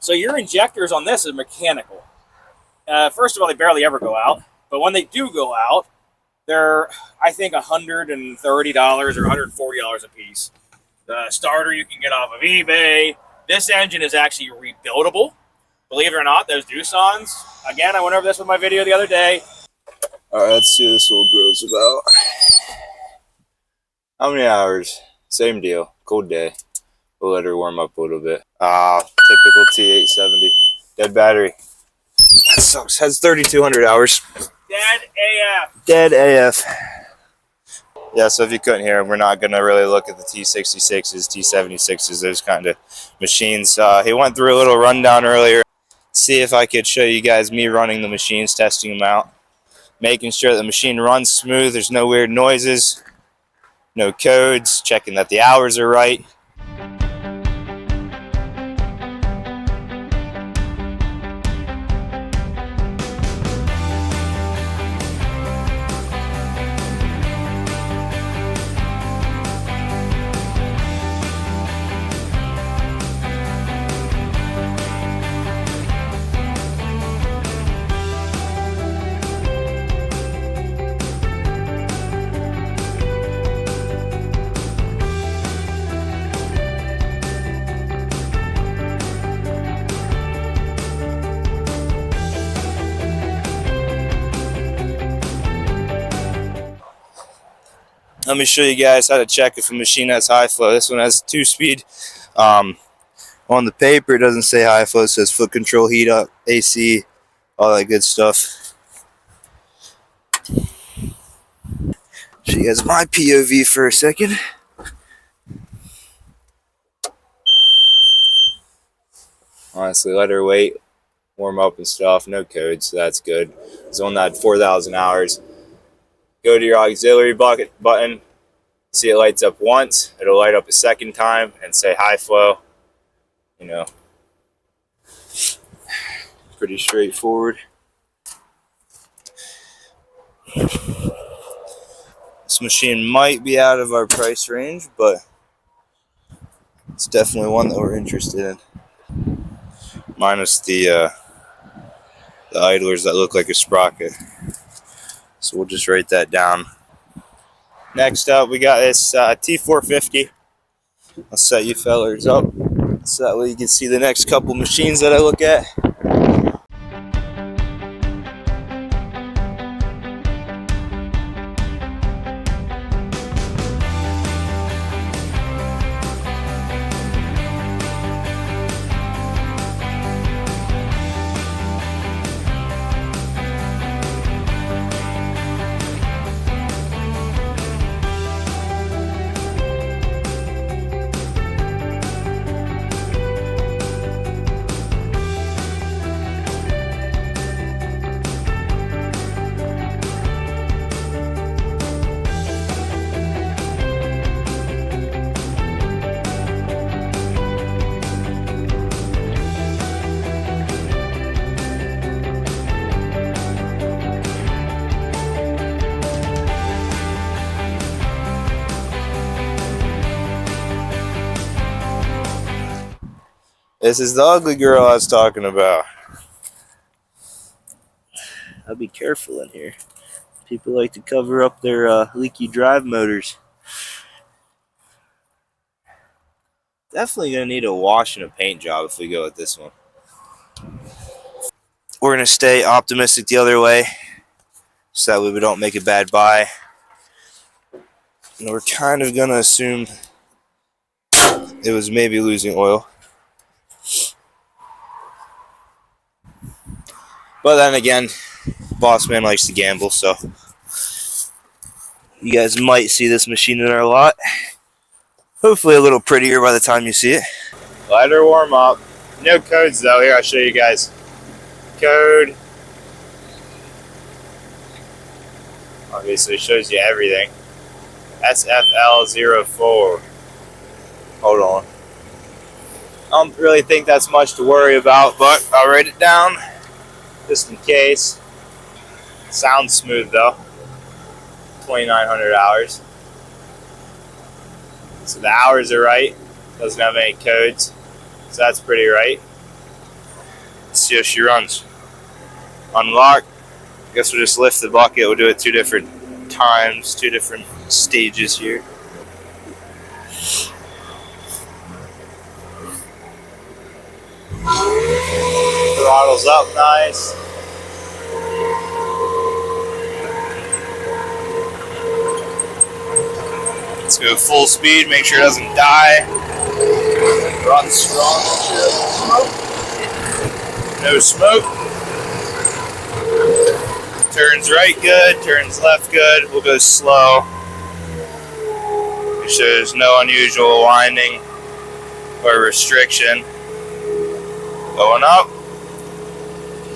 So your injectors on this are mechanical. First of all, they barely ever go out, but when they do go out, they're, I think, $130 or $140 a piece. The starter you can get off of eBay. This engine is actually rebuildable. Believe it or not, those Doosan's, again, I went over this with my video the other day. All right, let's see what this little grill's about. How many hours? Same deal. Cold day. We'll let her warm up a little bit. Typical T870. Dead battery. That sucks. Has 3,200 hours. Dead AF. Dead AF. Yeah, so if you couldn't hear, we're not going to really look at the T66s, T76s, those kind of machines. He went through a little rundown earlier. See if I could show you guys me running the machines, testing them out. Making sure that the machine runs smooth, there's no weird noises, no codes, checking that the hours are right. Let me show you guys how to check if a machine has high flow. This one has 2-speed. On the paper, it doesn't say high flow. It says foot control, heat up, AC, all that good stuff. Show you guys my POV for a second. Honestly, let her wait, warm up and stuff. No code, so that's good. It's on that 4,000 hours. Go to your auxiliary button, see it lights up once, it'll light up a second time and say high flow. You know, pretty straightforward. This machine might be out of our price range, but it's definitely one that we're interested in. Minus the idlers that look like a sprocket. So we'll just write that down. Next up, we got this T450. I'll set you fellers up so that way you can see the next couple machines that I look at. This is the ugly girl I was talking about. I'll be careful in here. People like to cover up their leaky drive motors. Definitely gonna need a wash and a paint job if we go with this one. We're gonna stay optimistic the other way, so that way we don't make a bad buy. And we're kind of gonna assume it was maybe losing oil. But then again, boss man likes to gamble, so you guys might see this machine in our lot. Hopefully a little prettier by the time you see it. Let her warm up. No codes though. Here, I'll show you guys. Code. Obviously shows you everything. SFL04. Hold on. I don't really think that's much to worry about, but I'll write it down just in case. Sounds smooth though. 2,900 hours. So the hours are right. Doesn't have any codes. So that's pretty right. Let's see how she runs. Unlock. I guess we'll just lift the bucket. We'll do it 2 different times, 2 different stages here. Throttle's up nice. Let's go full speed, make sure it doesn't die. Run strong. No smoke. Turns right good, turns left good. We'll go slow. Make sure there's no unusual winding or restriction. Going up.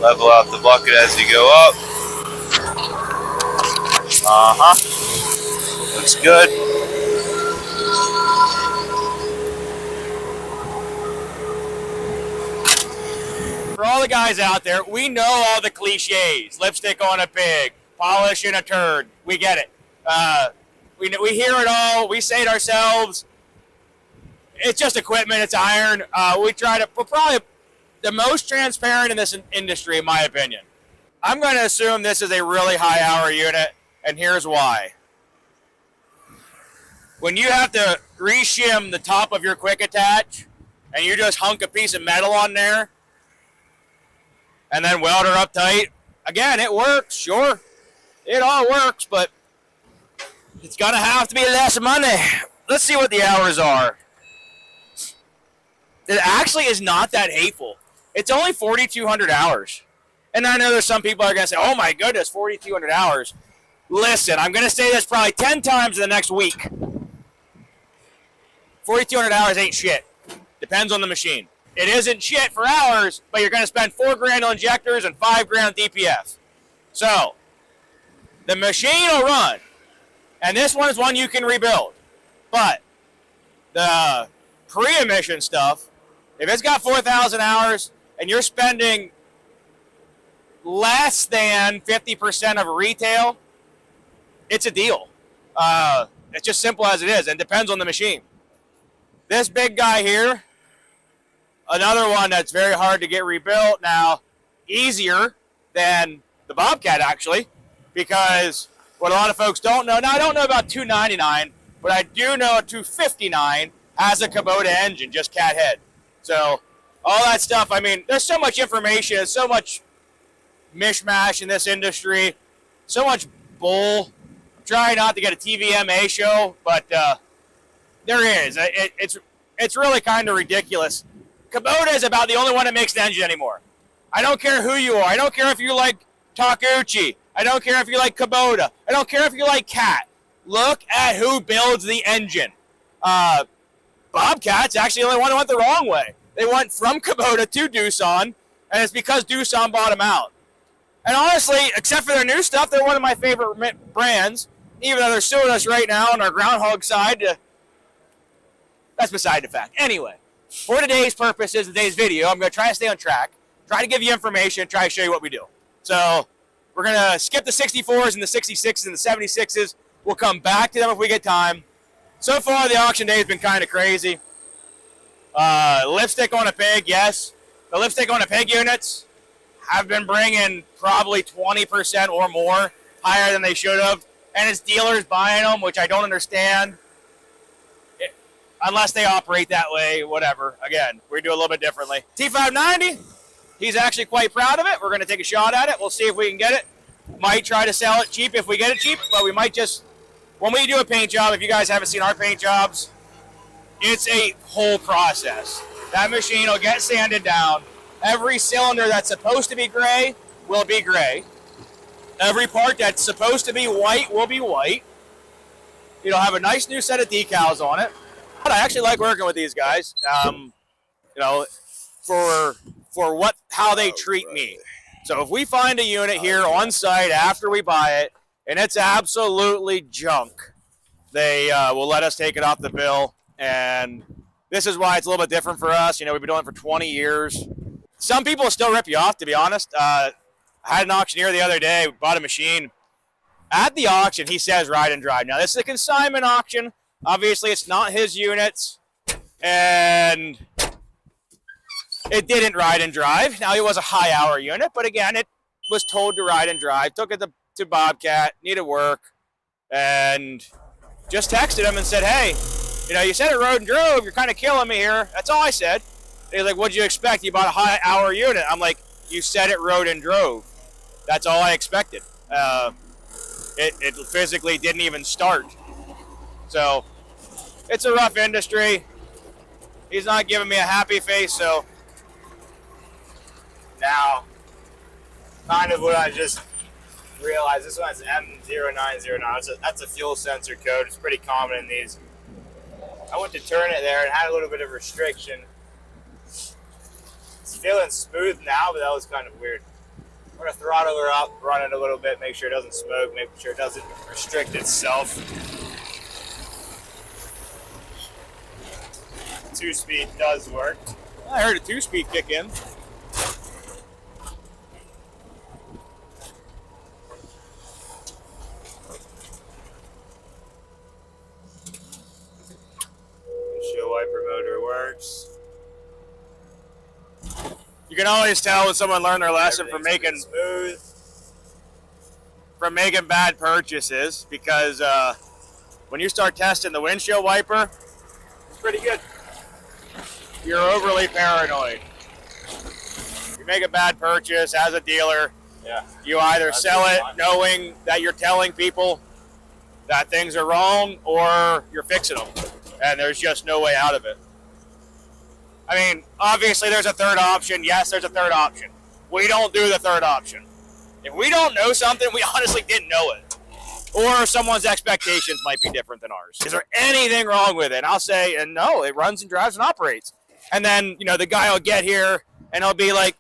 Level out the bucket as you go up. Looks good. For all the guys out there, we know all the cliches. Lipstick on a pig, polish in a turd. We get it. We hear it all. We say it ourselves. It's just equipment. It's iron. We're probably the most transparent in this industry, in my opinion. I'm going to assume this is a really high hour unit, and here's why. When you have to re-shim the top of your quick attach, and you just hunk a piece of metal on there, and then weld her up tight, again, it works, sure. It all works, but it's going to have to be less money. Let's see what the hours are. It actually is not that hateful. It's only 4,200 hours. And I know there's some people are going to say, oh my goodness, 4,200 hours. Listen, I'm going to say this probably 10 times in the next week. 4,200 hours ain't shit. Depends on the machine. It isn't shit for hours, but you're going to spend $4,000 on injectors and $5,000 DPF. So, the machine will run. And this one is one you can rebuild. But the pre-emission stuff, if it's got 4,000 hours and you're spending less than 50% of retail, it's a deal. It's just simple as it is, and depends on the machine. This big guy here, another one that's very hard to get rebuilt now, easier than the Bobcat actually, because what a lot of folks don't know, now I don't know about 299, but I do know a 259 has a Kubota engine, just cat head. So all that stuff, I mean, there's so much information, so much mishmash in this industry, so much bull. I'm trying not to get a TVMA show, but there is. It's really kind of ridiculous. Kubota is about the only one that makes the engine anymore. I don't care who you are. I don't care if you like Takuchi. I don't care if you like Kubota. I don't care if you like Cat. Look at who builds the engine. Bobcat's actually the only one that went the wrong way. They went from Kubota to Doosan, and it's because Doosan bought them out. And honestly, except for their new stuff, they're one of my favorite brands, even though they're suing us right now on our groundhog side. That's beside the fact. Anyway, for today's purposes, today's video, I'm going to try to stay on track, try to give you information, try to show you what we do. So we're going to skip the 64s and the 66s and the 76s. We'll come back to them if we get time. So far, the auction day has been kind of crazy. Lipstick on a pig, yes. The lipstick on a pig units have been bringing probably 20% or more higher than they should have. And it's dealers buying them, which I don't understand. Unless they operate that way, whatever. Again, we do a little bit differently. T590, he's actually quite proud of it. We're going to take a shot at it. We'll see if we can get it. Might try to sell it cheap if we get it cheap, but we might just, when we do a paint job, if you guys haven't seen our paint jobs, it's a whole process. That machine will get sanded down. Every cylinder that's supposed to be gray will be gray. Every part that's supposed to be white will be white. It'll have a nice new set of decals on it. But I actually like working with these guys. You know, for how they treat me. So if we find a unit here on site after we buy it and it's absolutely junk, they will let us take it off the bill. And this is why it's a little bit different for us. You know, we've been doing it for 20 years. Some people still rip you off, to be honest. I had an auctioneer the other day, bought a machine. At the auction, he says ride and drive. Now, this is a consignment auction. Obviously, it's not his units. And It didn't ride and drive. Now, it was a high hour unit, but again, it was told to ride and drive. Took it to Bobcat, needed work, and just texted him and said, hey, you said it rode and drove. You're kind of killing me here. That's all I said. He's like, what'd you expect? You bought a high hour unit. I'm like, you said it rode and drove. That's all I expected. It physically didn't even start. So it's a rough industry. He's not giving me a happy face, so. Now, kind of what I just realized, this one's M0909. That's a fuel sensor code. It's pretty common in these. I went to turn it there and had a little bit of restriction. It's feeling smooth now, but that was kind of weird. We're going to throttle her up, run it a little bit, make sure it doesn't smoke, make sure it doesn't restrict itself. 2-speed does work. I heard a 2-speed kick in. Windshield wiper motor works. You can always tell when someone learned their lesson from making bad purchases, because when you start testing the windshield wiper, it's pretty good. You're overly paranoid. You make a bad purchase as a dealer. Yeah. You either sell it knowing that you're telling people that things are wrong, or you're fixing them, and there's just no way out of it. I mean, obviously there's a third option. Yes, there's a third option. We don't do the third option. If we don't know something, we honestly didn't know it. Or someone's expectations might be different than ours. Is there anything wrong with it? And I'll say, and no, it runs and drives and operates. And then, the guy will get here and he'll be like,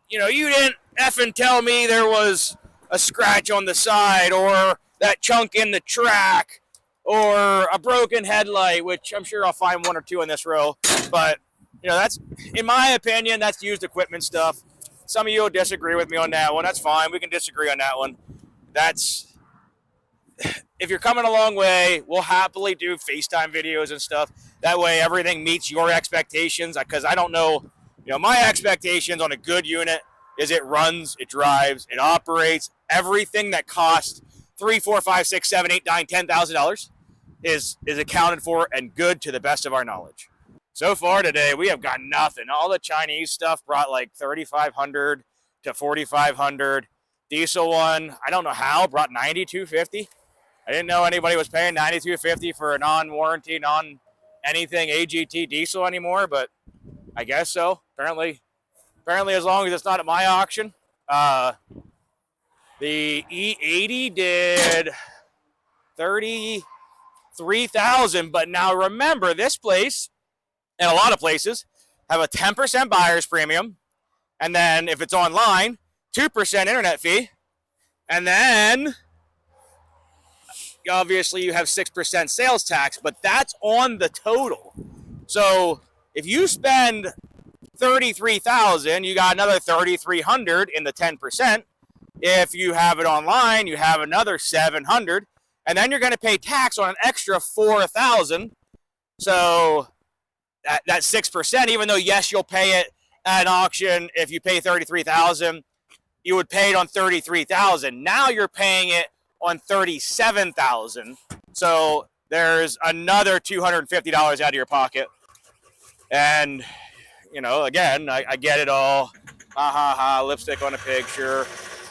you didn't effing tell me there was a scratch on the side, or that chunk in the track, or a broken headlight, which I'm sure I'll find one or two in this row. But, that's, in my opinion, that's used equipment stuff. Some of you will disagree with me on that one. That's fine. We can disagree on that one. If you're coming a long way, we'll happily do FaceTime videos and stuff. That way everything meets your expectations, because I don't know, my expectations on a good unit is it runs, it drives, it operates. Everything that costs $3,000, $4,000, $5,000, $6,000, $7,000, $8,000, $9,000, $10,000 is accounted for and good to the best of our knowledge. So far today, we have got nothing. All the Chinese stuff brought like $3,500 to $4,500. Diesel one, I don't know how, brought $9,250. I didn't know anybody was paying $9,250 for a non-warranty, non-anything AGT diesel anymore, but I guess so. Apparently, as long as it's not at my auction. The E80 did $33,000, but now remember, this place and a lot of places have a 10% buyer's premium, and then if it's online, 2% internet fee, and then obviously you have 6% sales tax, but that's on the total. So if you spend $33,000, you got another $3,300 in the 10%. If you have it online, you have another $700, and then you're going to pay tax on an extra $4,000. So that 6%, even though yes, you'll pay it at an auction. If you pay $33,000, you would pay it on $33,000. Now you're paying it on $37,000. So there's another $250 out of your pocket. And again, I get it all. Ha ha ha, lipstick on a picture.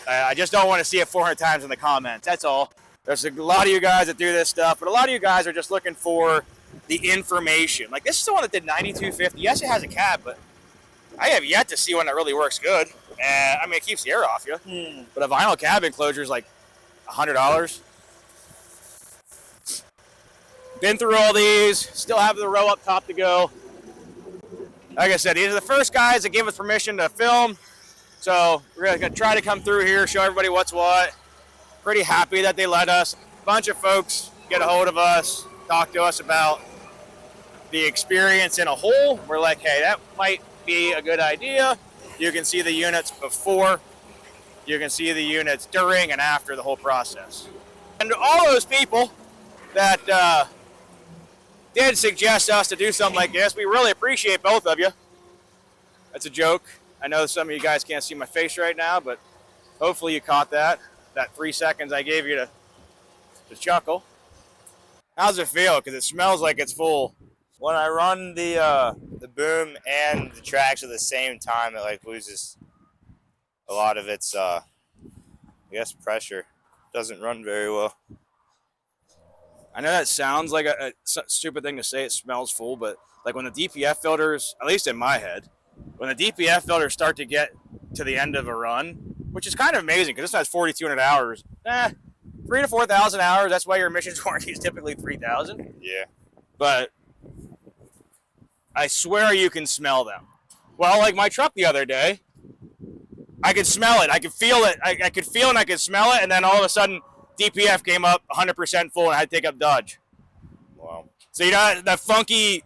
I just don't want to see it 400 times in the comments. That's all. There's a lot of you guys that do this stuff, but a lot of you guys are just looking for the information. Like, this is the one that did $9,250. Yes, it has a cab, but I have yet to see one that really works good. And it keeps the air off you. But a vinyl cab enclosure is like $100. Been through all these. Still have the row up top to go. Like I said, these are the first guys that gave us permission to film. So we're going to try to come through here, show everybody what's what. Pretty happy that they let us. A bunch of folks get a hold of us, talk to us about the experience in a whole. We're like, hey, that might be a good idea. You can see the units before. You can see the units during and after the whole process. And all those people that did suggest us to do something like this, we really appreciate both of you. That's a joke. I know some of you guys can't see my face right now, but hopefully you caught that 3 seconds I gave you to chuckle. How's it feel? Because it smells like it's full. When I run the boom and the tracks at the same time, it like loses a lot of its I guess pressure. Doesn't run very well. I know that sounds like a stupid thing to say. It smells full, but like when the DPF filters, at least in my head, when the DPF filters start to get to the end of a run, which is kind of amazing because this has 4,200 hours. 3,000 to 4,000 hours. That's why your emissions warranty is typically 3,000. Yeah. But I swear you can smell them. Well, like my truck the other day, I could smell it. I could feel it. I could feel it and I could smell it. And then all of a sudden, DPF came up 100% full and I had to take up Dodge. Wow. So you know that funky...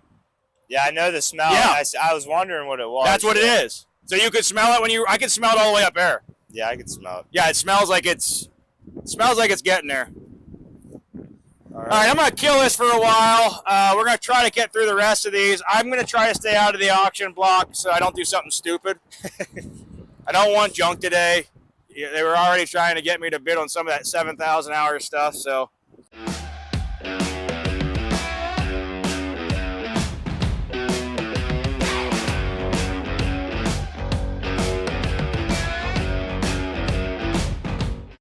Yeah, I know the smell. Yeah. I was wondering what it was. That's what it is. So you could smell it when you... I could smell it all the way up there. Yeah, I could smell it. Yeah, it smells like it's getting there. All All right, I'm going to kill this for a while. We're going to try to get through the rest of these. I'm going to try to stay out of the auction block so I don't do something stupid. I don't want junk today. They were already trying to get me to bid on some of that 7,000 hour stuff, so...